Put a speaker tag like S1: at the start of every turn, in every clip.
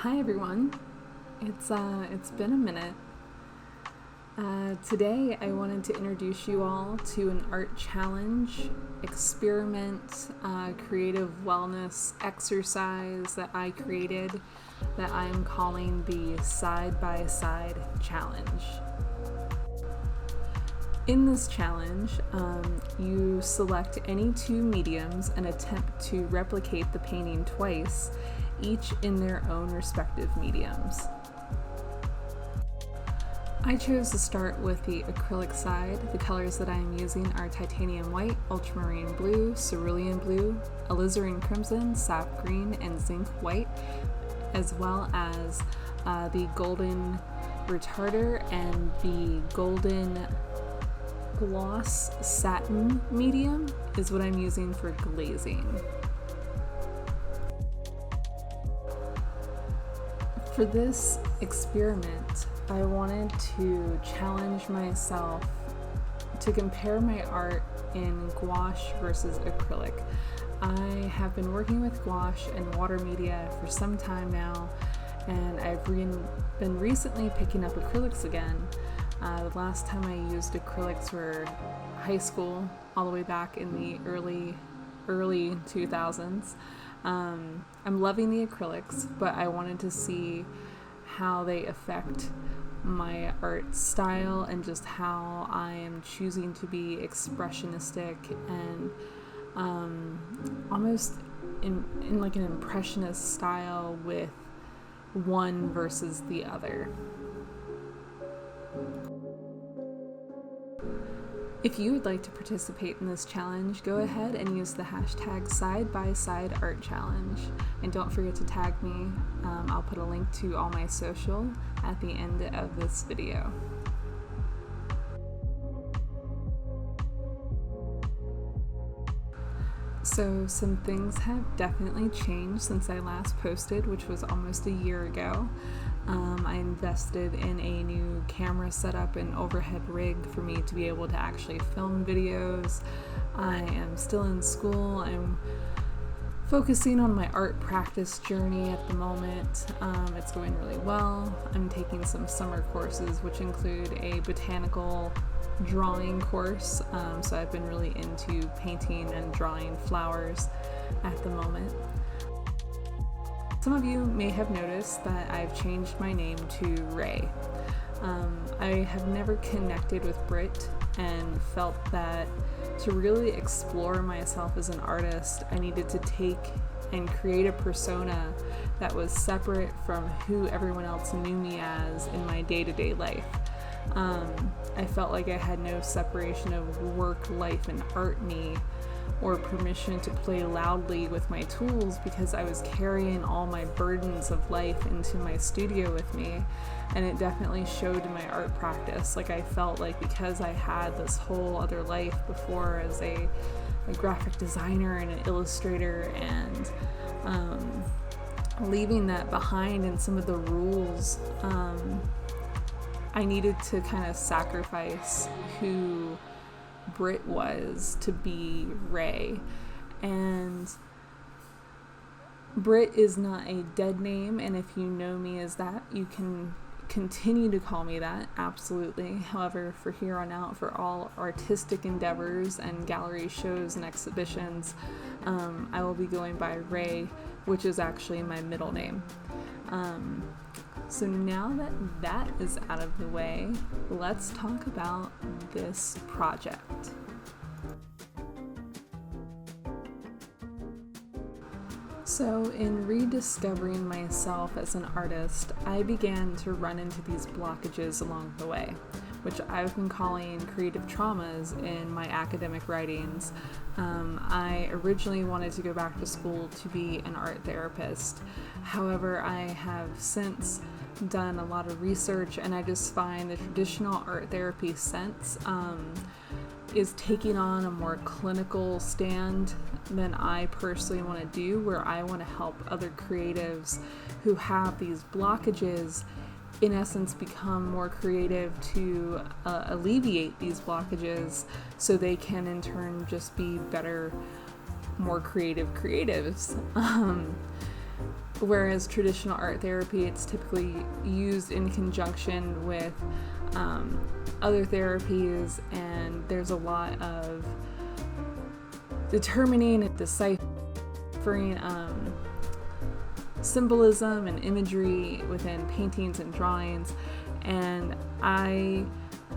S1: Hi everyone, it's been a minute. Today I wanted to introduce you all to an art challenge, experiment, creative wellness exercise that I created that I am calling the Side-by-Side Challenge. In this challenge, you select any two mediums and attempt to replicate the painting twice, each in their own respective mediums. I chose to start with the acrylic side. The colors that I am using are titanium white, ultramarine blue, cerulean blue, alizarin crimson, sap green, and zinc white, as well as the golden retarder and the golden gloss satin medium is what I'm using for glazing. For this experiment, I wanted to challenge myself to compare my art in gouache versus acrylic. I have been working with gouache and water media for some time now, and I've been recently picking up acrylics again. The last time I used acrylics were high school, all the way back in the early 2000s. I'm loving the acrylics, but I wanted to see how they affect my art style and just how I am choosing to be expressionistic and almost in like an impressionist style with one versus the other. If you would like to participate in this challenge, go ahead and use the hashtag SideBySideArtChallenge. And don't forget to tag me. I'll put a link to all my social at the end of this video. So some things have definitely changed since I last posted, which was almost a year ago. I invested in a new camera setup and overhead rig for me to be able to actually film videos. I am still in school. I'm focusing on my art practice journey at the moment. It's going really well. I'm taking some summer courses, which include a botanical drawing course. So I've been really into painting and drawing flowers at the moment. Some of you may have noticed that I've changed my name to Ray. I have never connected with Brit and felt that to really explore myself as an artist, I needed to take and create a persona that was separate from who everyone else knew me as in my day-to-day life. I felt like I had no separation of work, life, and art me, or permission to play loudly with my tools because I was carrying all my burdens of life into my studio with me, and it definitely showed in my art practice. Like I felt like because I had this whole other life before as a graphic designer and an illustrator, and leaving that behind and some of the rules, I needed to kind of sacrifice who Brit was to be Ray. And Brit is not a dead name, and if you know me as that, you can continue to call me that, absolutely. However, for here on out, for all artistic endeavors and gallery shows and exhibitions, I will be going by Ray, which is actually my middle name. So now that that is out of the way, let's talk about this project. So in rediscovering myself as an artist, I began to run into these blockages along the way, which I've been calling creative traumas in my academic writings. I originally wanted to go back to school to be an art therapist. However, I have since done a lot of research, and I just find the traditional art therapy sense is taking on a more clinical stand than I personally want to do, where I want to help other creatives who have these blockages in essence become more creative to alleviate these blockages so they can in turn just be better, more creative creatives. whereas traditional art therapy, it's typically used in conjunction with other therapies, and there's a lot of determining and deciphering symbolism and imagery within paintings and drawings. And I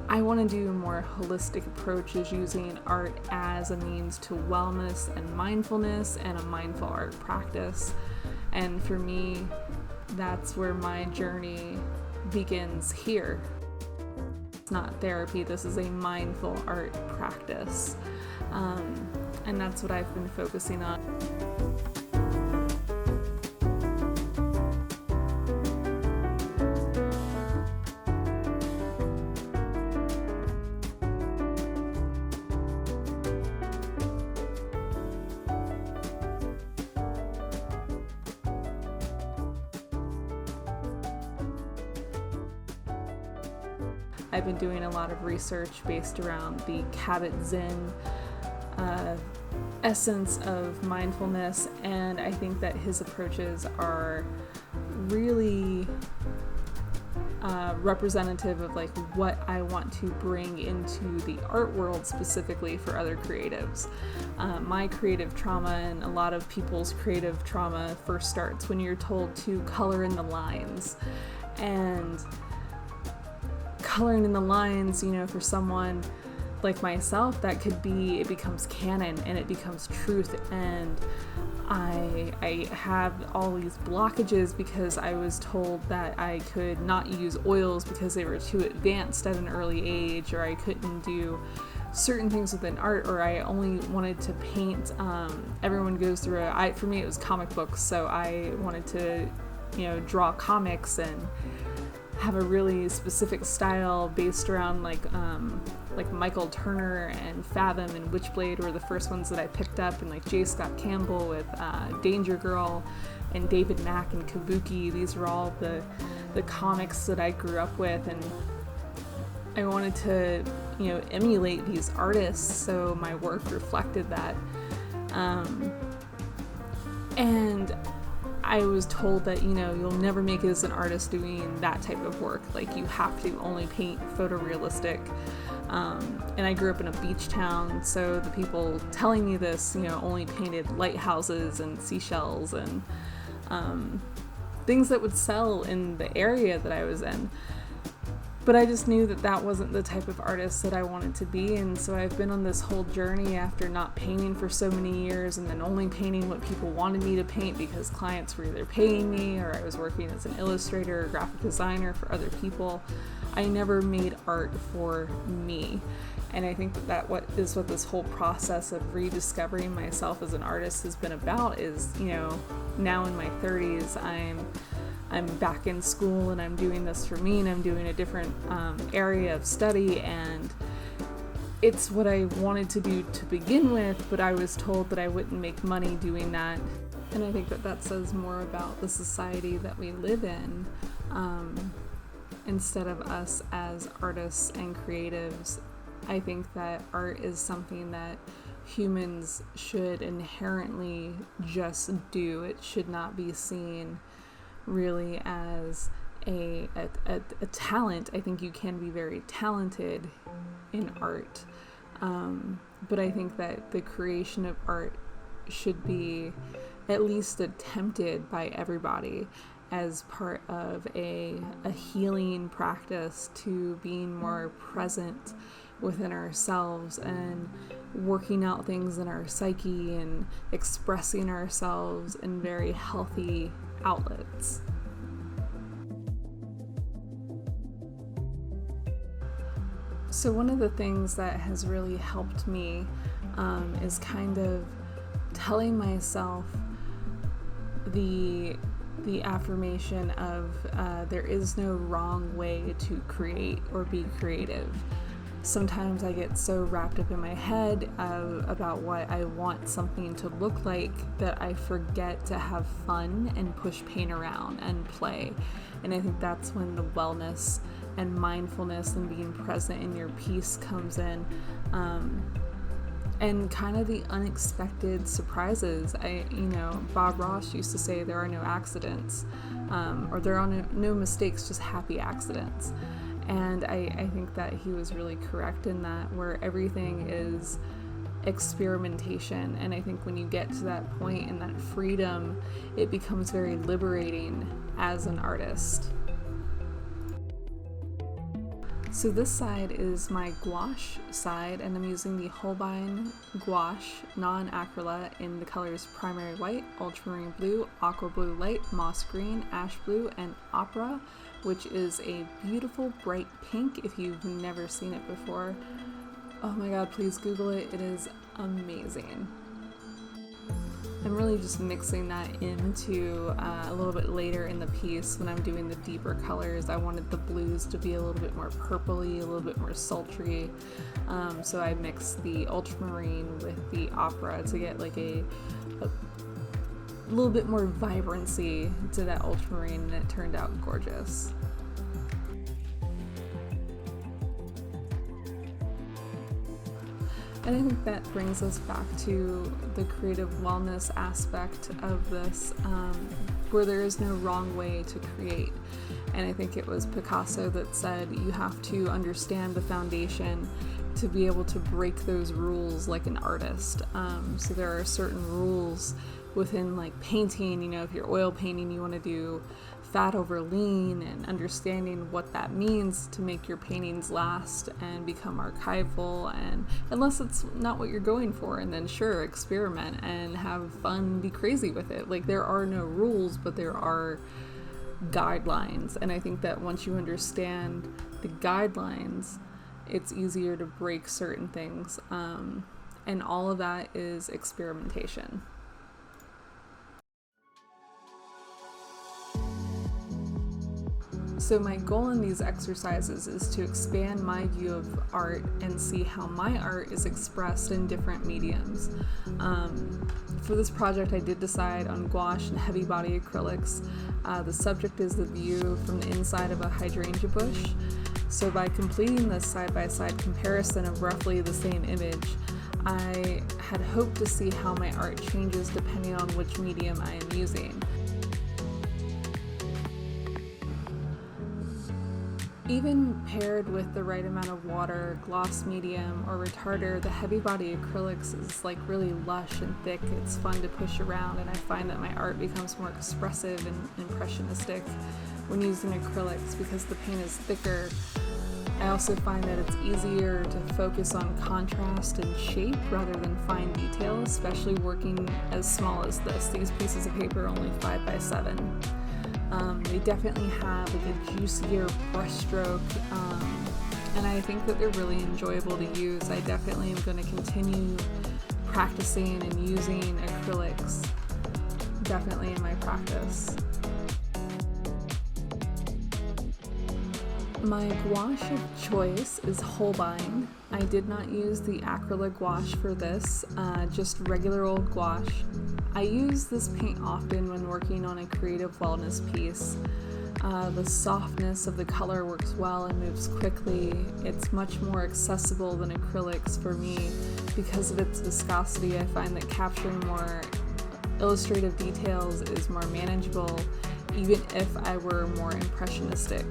S1: want to do a more holistic approaches, using art as a means to wellness and mindfulness and a mindful art practice. And for me, that's where my journey begins here. It's not therapy, this is a mindful art practice. And that's what I've been focusing on. I've been doing a lot of research based around the Kabat-Zinn essence of mindfulness, and I think that his approaches are really representative of like what I want to bring into the art world specifically for other creatives. My creative trauma and a lot of people's creative trauma first starts when you're told to color in the lines. And coloring in the lines, you know, for someone like myself, that could be, it becomes canon and it becomes truth, and I have all these blockages because I was told that I could not use oils because they were too advanced at an early age, or I couldn't do certain things within art, or I only wanted to paint. Everyone goes through for me it was comic books, so I wanted to, you know, draw comics and have a really specific style based around like Michael Turner and Fathom and Witchblade were the first ones that I picked up, and like J. Scott Campbell with Danger Girl and David Mack and Kabuki. These were all the comics that I grew up with, and I wanted to, you know, emulate these artists, so my work reflected that. And I was told that, you know, you'll never make it as an artist doing that type of work. Like, you have to only paint photorealistic. And I grew up in a beach town, so the people telling me this, you know, only painted lighthouses and seashells and things that would sell in the area that I was in. But I just knew that that wasn't the type of artist that I wanted to be, and so I've been on this whole journey after not painting for so many years and then only painting what people wanted me to paint because clients were either paying me or I was working as an illustrator or graphic designer for other people. I never made art for me. And I think that what this whole process of rediscovering myself as an artist has been about is, you know, now in my 30s, I'm back in school and I'm doing this for me, and I'm doing a different area of study, and it's what I wanted to do to begin with, but I was told that I wouldn't make money doing that. And I think that that says more about the society that we live in, instead of us as artists and creatives. I think that art is something that humans should inherently just do. It should not be seen really as a talent. I think you can be very talented in art, but I think that the creation of art should be at least attempted by everybody as part of a healing practice to being more present within ourselves and working out things in our psyche and expressing ourselves in very healthy outlets. So one of the things that has really helped me is kind of telling myself the affirmation of there is no wrong way to create or be creative. Sometimes I get so wrapped up in my head about what I want something to look like that I forget to have fun and push paint around and play. And I think that's when the wellness and mindfulness and being present in your piece comes in. and kind of the unexpected surprises. Bob Ross used to say there are no accidents, or there are no mistakes, just happy accidents. And I think that he was really correct in that, where everything is experimentation. And I think when you get to that point and that freedom, it becomes very liberating as an artist. So this side is my gouache side, and I'm using the Holbein Gouache non-acrylic in the colors primary white, ultramarine blue, aqua blue light, moss green, ash blue, and opera, which is a beautiful bright pink if you've never seen it before. Oh my god, please Google it. It is amazing. I'm really just mixing that into a little bit later in the piece when I'm doing the deeper colors. I wanted the blues to be a little bit more purpley, a little bit more sultry. So I mixed the ultramarine with the opera to get like a little bit more vibrancy to that ultramarine, and it turned out gorgeous. And I think that brings us back to the creative wellness aspect of this, where there is no wrong way to create. And I think it was Picasso that said you have to understand the foundation to be able to break those rules like an artist. So there are certain rules within like painting. If you're oil painting, you want to do fat over lean, and understanding what that means to make your paintings last and become archival, and unless it's not what you're going for, and then sure, experiment and have fun, be crazy with it. Like, there are no rules, but there are guidelines, and I think that once you understand the guidelines, it's easier to break certain things, and all of that is experimentation. So my goal in these exercises is to expand my view of art and see how my art is expressed in different mediums. For this project, I did decide on gouache and heavy body acrylics. The subject is the view from the inside of a hydrangea bush. So by completing this side-by-side comparison of roughly the same image, I had hoped to see how my art changes depending on which medium I am using. Even paired with the right amount of water, gloss medium, or retarder, the heavy body acrylics is like really lush and thick. It's fun to push around, and I find that my art becomes more expressive and impressionistic when using acrylics because the paint is thicker. I also find that it's easier to focus on contrast and shape rather than fine detail, especially working as small as this. These pieces of paper are only 5x7. They definitely have like a juicier brushstroke, and I think that they're really enjoyable to use. I definitely am going to continue practicing and using acrylics definitely in my practice. My gouache of choice is Holbein. I did not use the acrylic gouache for this, just regular old gouache. I use this paint often when working on a creative wellness piece. The softness of the color works well and moves quickly. It's much more accessible than acrylics for me because of its viscosity. I find that capturing more illustrative details is more manageable, even if I were more impressionistic.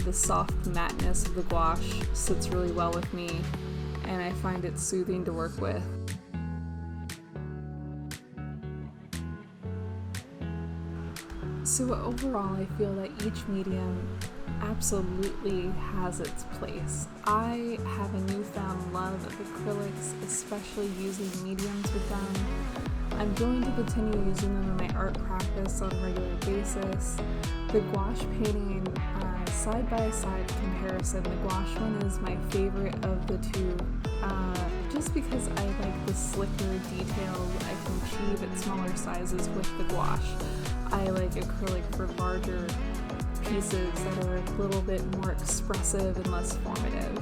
S1: The soft matteness of the gouache sits really well with me, and I find it soothing to work with. So overall, I feel that each medium absolutely has its place. I have a newfound love of acrylics, especially using mediums with them. I'm going to continue using them in my art practice on a regular basis. The gouache painting, side-by-side comparison, the gouache one is my favorite of the two, just because I like the slicker details I can achieve at smaller sizes with the gouache. I like acrylic for larger pieces that are a little bit more expressive and less formative.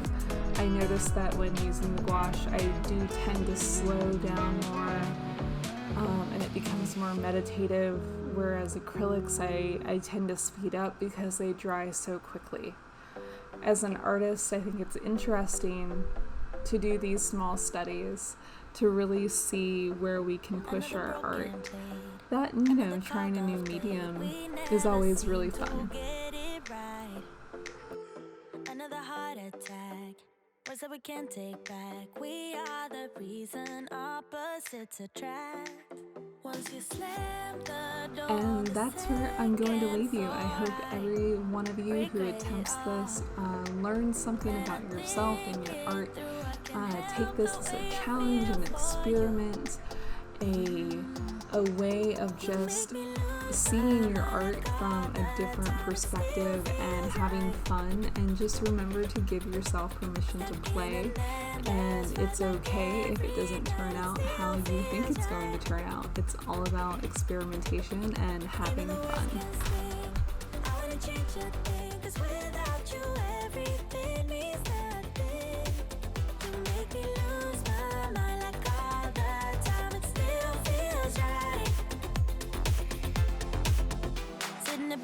S1: I noticed that when using the gouache, I do tend to slow down more, and it becomes more meditative, whereas acrylics I tend to speed up because they dry so quickly. As an artist, I think it's interesting to do these small studies to really see where we can push our art. That, you know, trying a new medium is always really fun.
S2: Another heart attack, words that we can't take back. We are the reason opposites attract. Once you slam the door,
S1: and that's where I'm going to leave you. I hope every one of you who attempts this learns something about yourself and your art. Take this as a challenge, an experiment, a way of just seeing your art from a different perspective and having fun, and just remember to give yourself permission to play, and it's okay if it doesn't turn out how you think it's going to turn out. It's all about experimentation and having fun.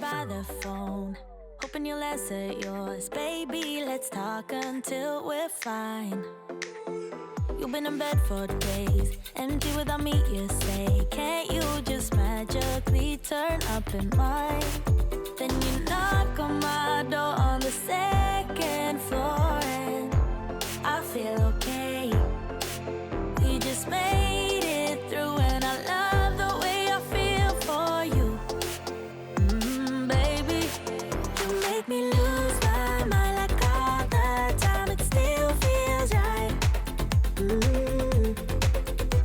S2: By the phone, hoping you'll answer yours. Baby, let's talk until we're fine. You've been in bed for days, empty without me, you say. Can't you just magically turn up in mine? Then you knock on my door on the second floor, and I feel okay. We just made it through, and I love the way I feel for you. Make me lose my mind like all the time. It still feels right.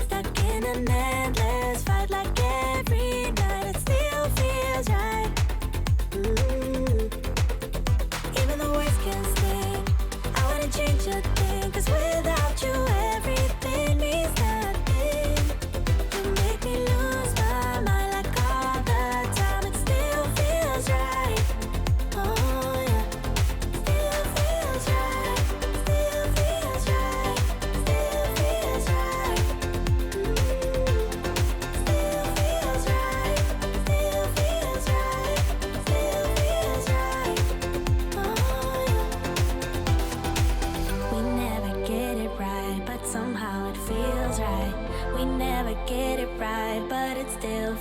S2: Stuck in an endless fight like every night. It still feels right. Even the words can sting. I wouldn't change a thing, 'cause without you everything means nothing. You make me lose my mind like all the time. It still feels right.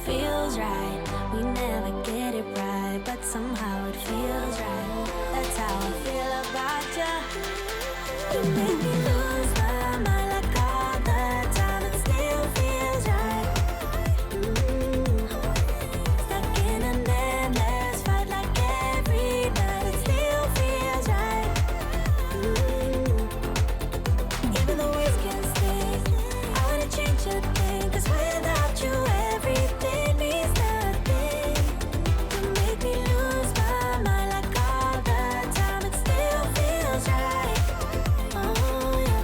S2: Feels right. We never get it right, but somehow it feels right. That's how I feel about you. You make me lose my mind like all the time. It still feels right. Stuck in an endless fight like every night. It still feels right. Even the words can sting. I wouldn't change a thing, 'cause without you everything means nothing. You make me lose my mind like all the time. It still feels right. Oh yeah.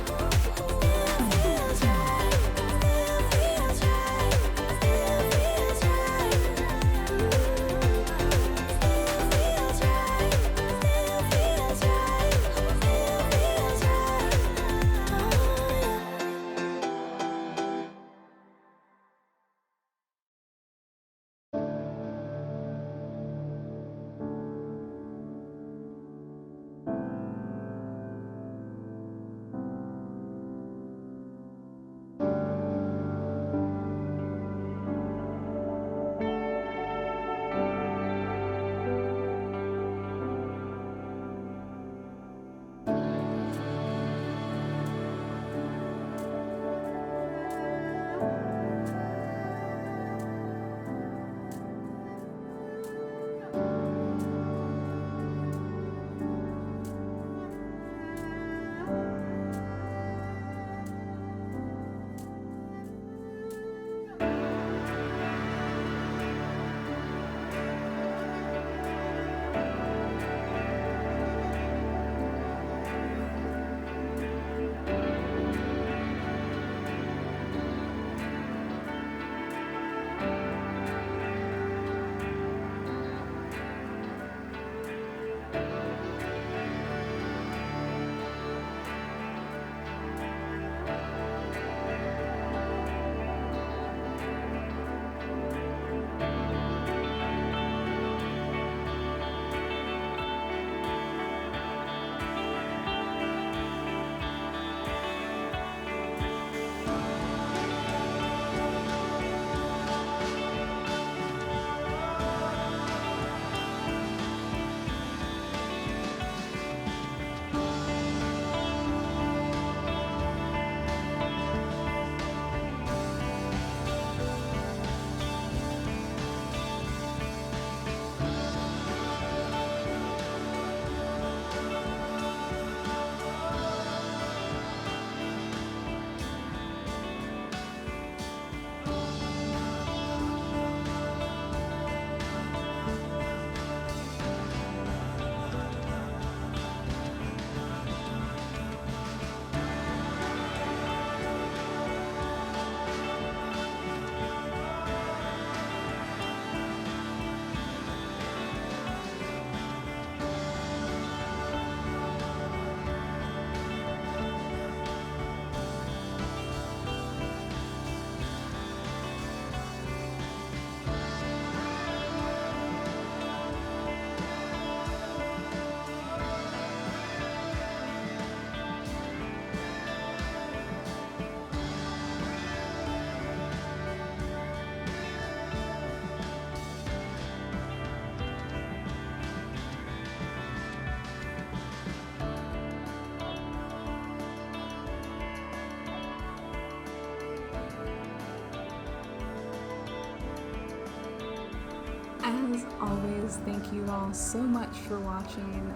S1: As always, thank you all so much for watching.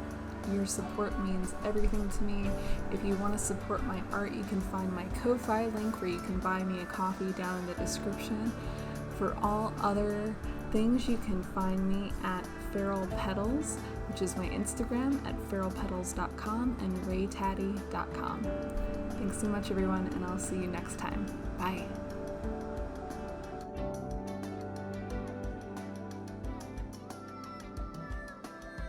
S1: Your support means everything to me. If you want to support my art, you can find my Ko-Fi link where you can buy me a coffee down in the description. For all other things, you can find me at Feral Petals, which is my Instagram, at feralpetals.com and raytaddy.com. Thanks so much, everyone, and I'll see you next time. Bye.